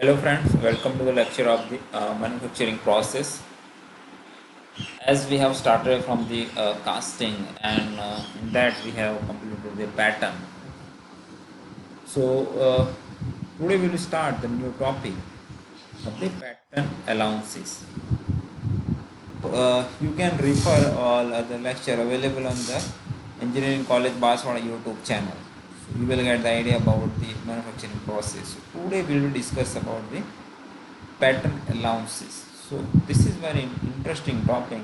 Hello friends, welcome to the lecture of the manufacturing process. As we have started from the casting and in that we have completed the pattern. So today we will start the new topic of the pattern allowances. You can refer all other lecture available on the Engineering College Barswara YouTube channel. So you will get the idea about the manufacturing process. So today we will discuss about the pattern allowances. So this is very interesting topic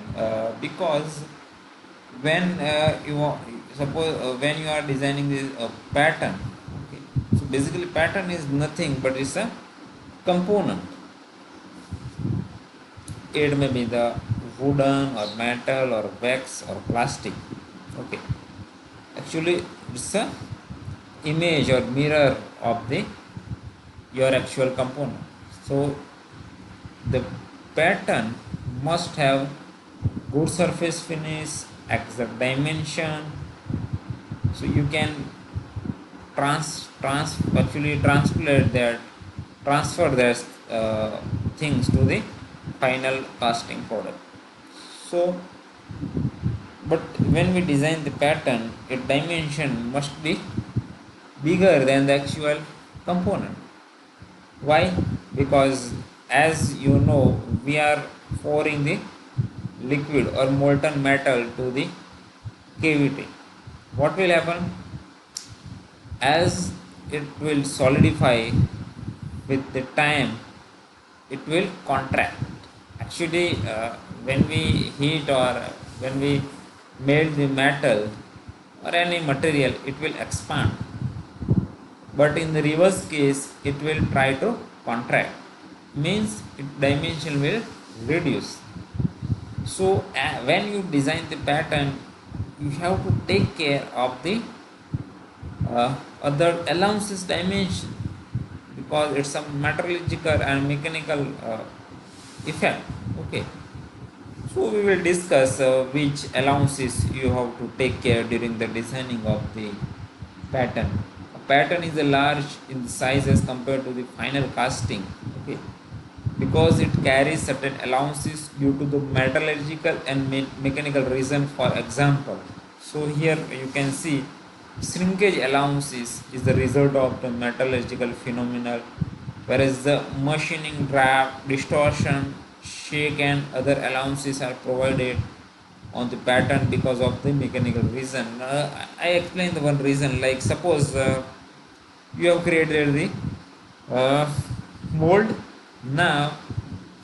because when suppose when you are designing this pattern, okay, so basically pattern is nothing but it's a component. It may be the wooden or metal or wax or plastic. Okay, actually it's a image or mirror of the your actual component. So the pattern must have good surface finish, exact dimension, so you can actually translate that transfer that things to the final casting product. So but when we design the pattern, its dimension must be bigger than the actual component. Why? Because as you know, we are pouring the liquid or molten metal to the cavity. What will happen? As it will solidify with the time, it will contract. Actually, when we heat or when we melt the metal or any material, it will expand. But in the reverse case, it will try to contract. Means its dimension will reduce. So when you design the pattern, you have to take care of the other allowances dimension because it's a metallurgical and mechanical effect. Okay, so we will discuss which allowances you have to take care during the designing of the pattern. A pattern is a large in size as compared to the final casting. Okay, because it carries certain allowances due to the metallurgical and mechanical reason. For example, so here you can see shrinkage allowances is the result of the metallurgical phenomenon, whereas the machining, draft, distortion, shake and other allowances are provided on the pattern because of the mechanical reason. I explain the one reason, like suppose you have created the uh, mold. Now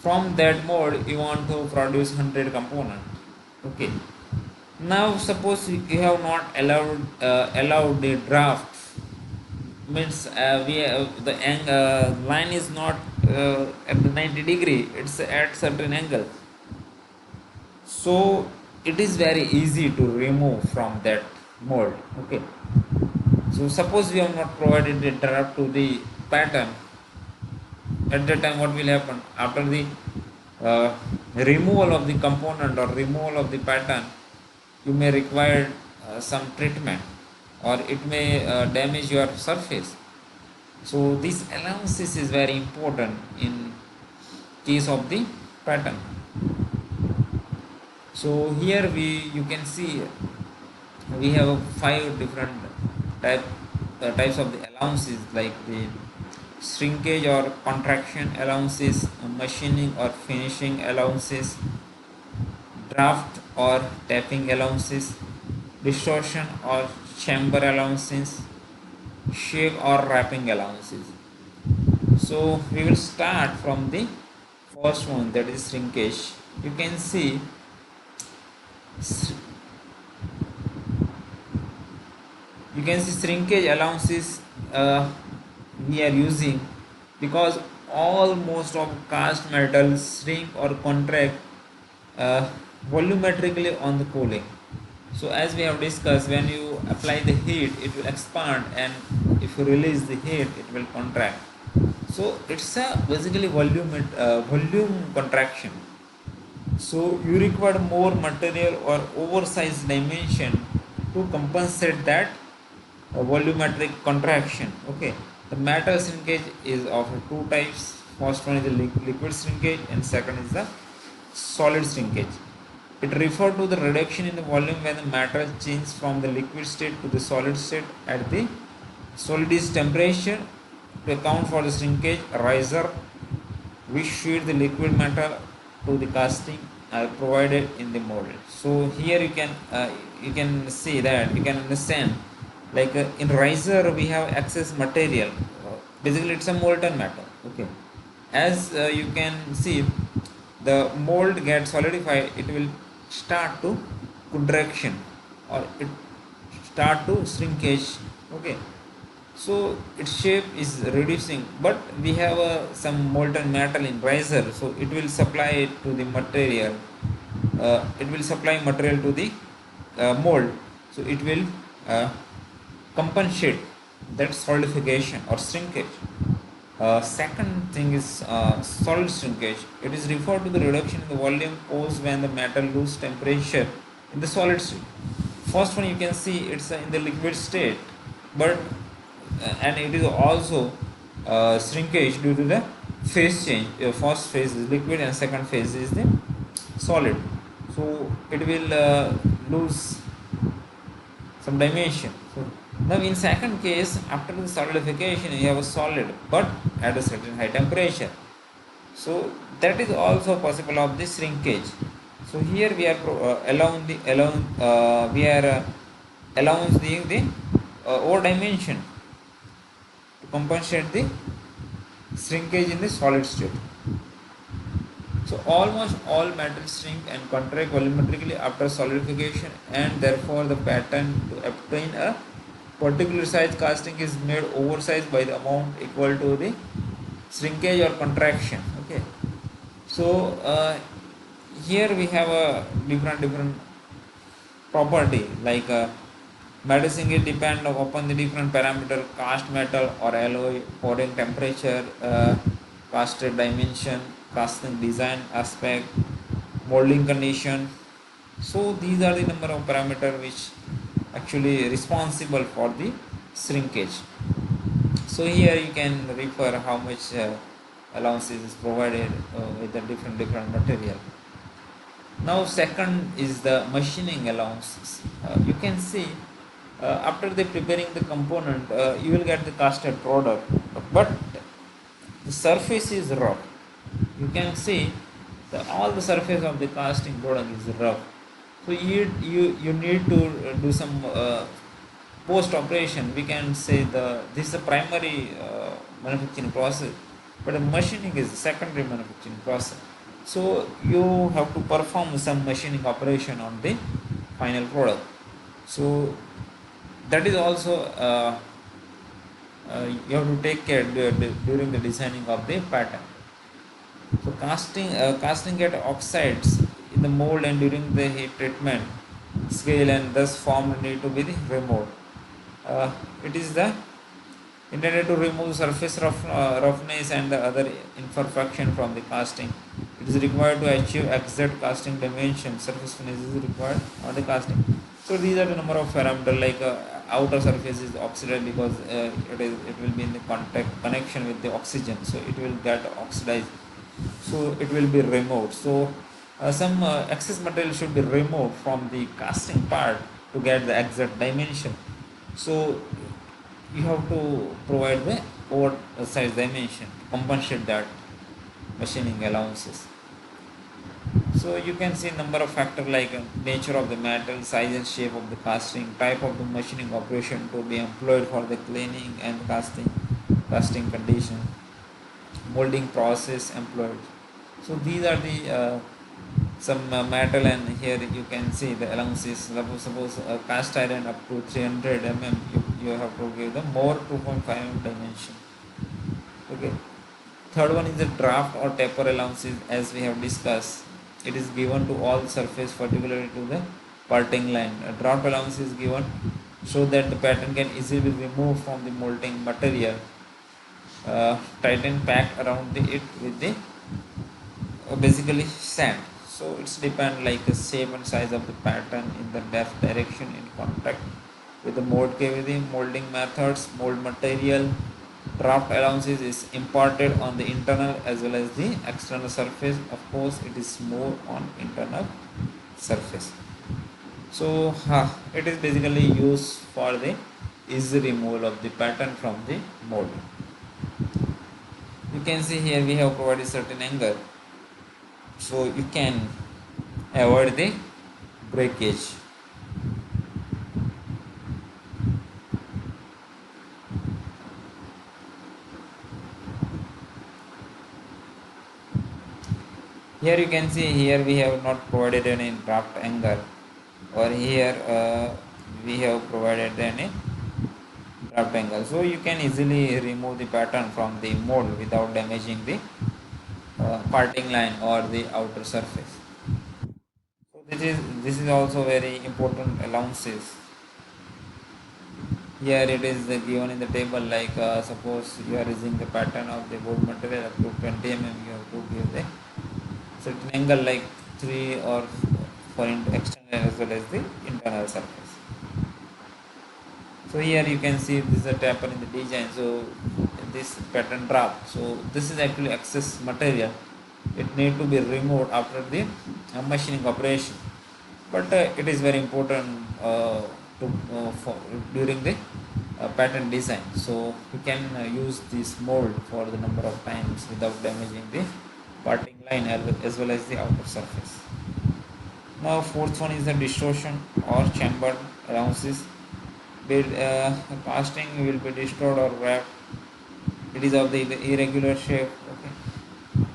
from that mold you want to produce 100 component. Okay, now suppose you have not allowed the draft. Means the line is not at the 90-degree, it's at certain angle. So it is very easy to remove from that mold. Okay, so suppose we have not provided the draft to the pattern. At that time what will happen after the uh, removal of the component or removal of the pattern? You may require some treatment or it may damage your surface. So this analysis is very important in case of the pattern. So here you can see we have five different type types of the allowances, like the shrinkage or contraction allowances, machining or finishing allowances, draft or tapping allowances, distortion or chamber allowances, shake or wrapping allowances. So we will start from the first one, that is shrinkage. You can see shrinkage allowances we are using because almost of cast metals shrink or contract uh, volumetrically on the cooling. So as we have discussed, when you apply the heat it will expand, and if you release the heat it will contract. So it's a basically volume contraction. So you require more material or oversized dimension to compensate that volumetric contraction. Okay, the metal shrinkage is of two types. First one is the liquid shrinkage and second is the solid shrinkage. It refers to the reduction in the volume when the matter changes from the liquid state to the solid state at the solidus temperature. To account for the shrinkage, riser which feed the liquid matter to the casting are provided in the model. So here you can see that you can understand, like in riser we have excess material. Basically it's a molten matter. Okay, as you can see, the mold gets solidified, it will start to contraction or it start to shrinkage. Okay, so its shape is reducing, but we have some molten metal in riser, so it will supply it to the material. It will supply material to the mold, so it will uh, compensate that solidification or shrinkage. Second thing is solid shrinkage. It is referred to the reduction in the volume caused when the metal loses temperature in the solid state. First one you can see it's in the liquid state, but and it is also shrinkage due to the phase change. First phase is liquid and second phase is the solid. So it will lose some dimension. So now in second case, after the solidification, you have a solid, but at a certain high temperature. So that is also possible of the shrinkage. So here we are allowing the over dimension to compensate the shrinkage in the solid state. So almost all metals shrink and contract volumetrically after solidification, and therefore the pattern to obtain a particular size casting is made oversized by the amount equal to the shrinkage or contraction. Okay, so here we have a different property, like metal shrinkage depend upon the different parameter: cast metal or alloy, pouring temperature, casted dimension, casting design aspect, molding condition. So these are the number of parameters which actually responsible for the shrinkage. So here you can refer how much allowances is provided with the different material. Now second is the machining allowances. You can see after the preparing the component, you will get the casted product, but the surface is rough. You can see all the surface of the casting product is rough. So you need to do some post operation. We can say this is a primary manufacturing process, but the machining is a secondary manufacturing process. So you have to perform some machining operation on the final product. So that is also you have to take care during the designing of the pattern. So casting get oxides in the mold and during the heat treatment scale, and thus formed need to be removed. It is the intended to remove surface roughness and the other imperfection from the casting. It is required to achieve exact casting dimension. Surface finish is required on the casting. So these are the number of parameters, like outer surface is oxidized because it will be in the connection with the oxygen, so it will get oxidized, so it will be removed. So some excess material should be removed from the casting part to get the exact dimension. So you have to provide the oversized dimension to compensate that machining allowances. So you can see number of factors, like nature of the metal, size and shape of the casting, type of the machining operation to be employed for the cleaning and casting condition, molding process employed. So these are the some metal, and here you can see the allowances. Suppose cast iron up to 300 you have to give the more 2.5 dimension. Okay. Third one is the draft or taper allowances, as we have discussed. It is given to all surface, particularly to the parting line. A draft allowance is given so that the pattern can easily be removed from the molding material. Tighten pack around it with the basically sand. So it's depend like the shape and size of the pattern in the depth direction in contact with the mold cavity, molding methods, mold material, Draft allowances is imparted on the internal as well as the external surface. Of course, it is more on internal surface. So it is basically used for the easy removal of the pattern from the mold. You can see here we have provided certain angle, so you can avoid the breakage. Here you can see here we have not provided any draft angle, or here we have provided any draft angle, so you can easily remove the pattern from the mold without damaging the parting line or the outer surface. So this is also very important allowances. Here it is given in the table, like suppose you are using the pattern of the board material up to 20 mm, you have to give the certain angle like 3 or for external as well as the internal surface. So here you can see this is a taper in the design, so this pattern draft, so this is actually excess material, it need to be removed after the machining operation, but it is very important to for during the pattern design, so you can use this mold for the number of times without damaging the parting line as well as the outer surface. Now fourth one is the distortion or chambered allowances. Casting will be distorted or wrapped. It is of the irregular shape. Okay.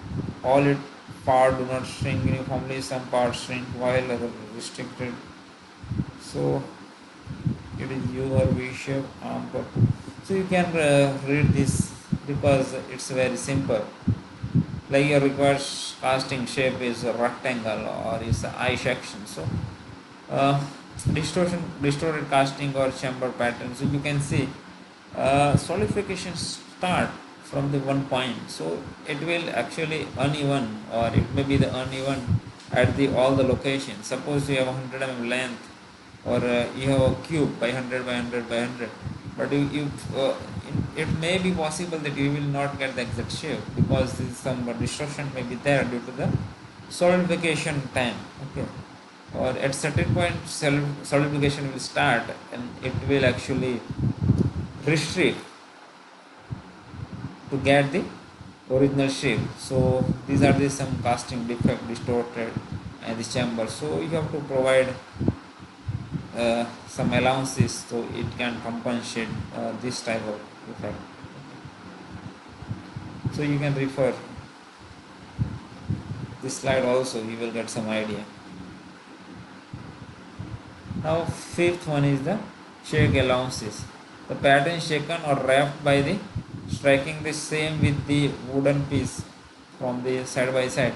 All it part do not shrink uniformly. Some parts shrink while other restricted. So it is U or V shape arm cut. So you can read this because it's very simple. Like your required casting shape is a rectangle or is a I section. So uh, distorted casting or chamber pattern. So you can see solidification start from the one point, so it will actually uneven, or it may be the uneven at the all the locations. Suppose you have 100 mm length, or you have a cube by 100 by 100 by 100, but it may be possible that you will not get the exact shape because some distortion may be there due to the solidification time. Okay, or at certain point solidification will start and it will actually restrict to get the original shape. So these are the some casting defect distorted and the chamber, so you have to provide some allowances so it can compensate this type of effect. So you can refer this slide also, you will get some idea. Now fifth one is the shake allowances. The pattern shaken or wrapped by the striking the same with the wooden piece from the side by side.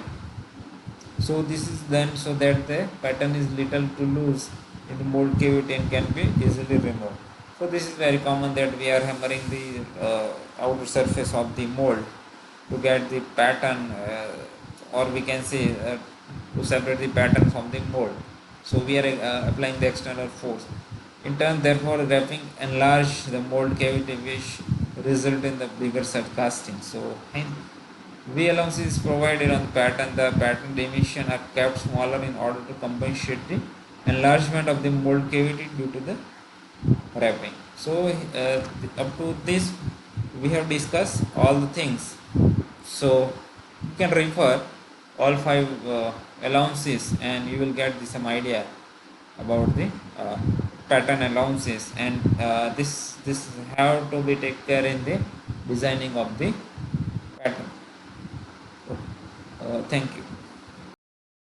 So this is done so that the pattern is little too loose in the mold cavity and can be easily removed. So this is very common that we are hammering the outer surface of the mold to get the pattern, or we can say to separate the pattern from the mold. So we are applying the external force. In turn, therefore, wrapping enlarge the mold cavity, which result in the bigger set casting. So V allowance is provided on the pattern. The pattern dimension are kept smaller in order to compensate the enlargement of the mold cavity due to the wrapping. So up to this, we have discussed all the things. So you can refer all five allowances and you will get some idea about the pattern allowances, and this have to be taken care in the designing of the pattern. So, thank you.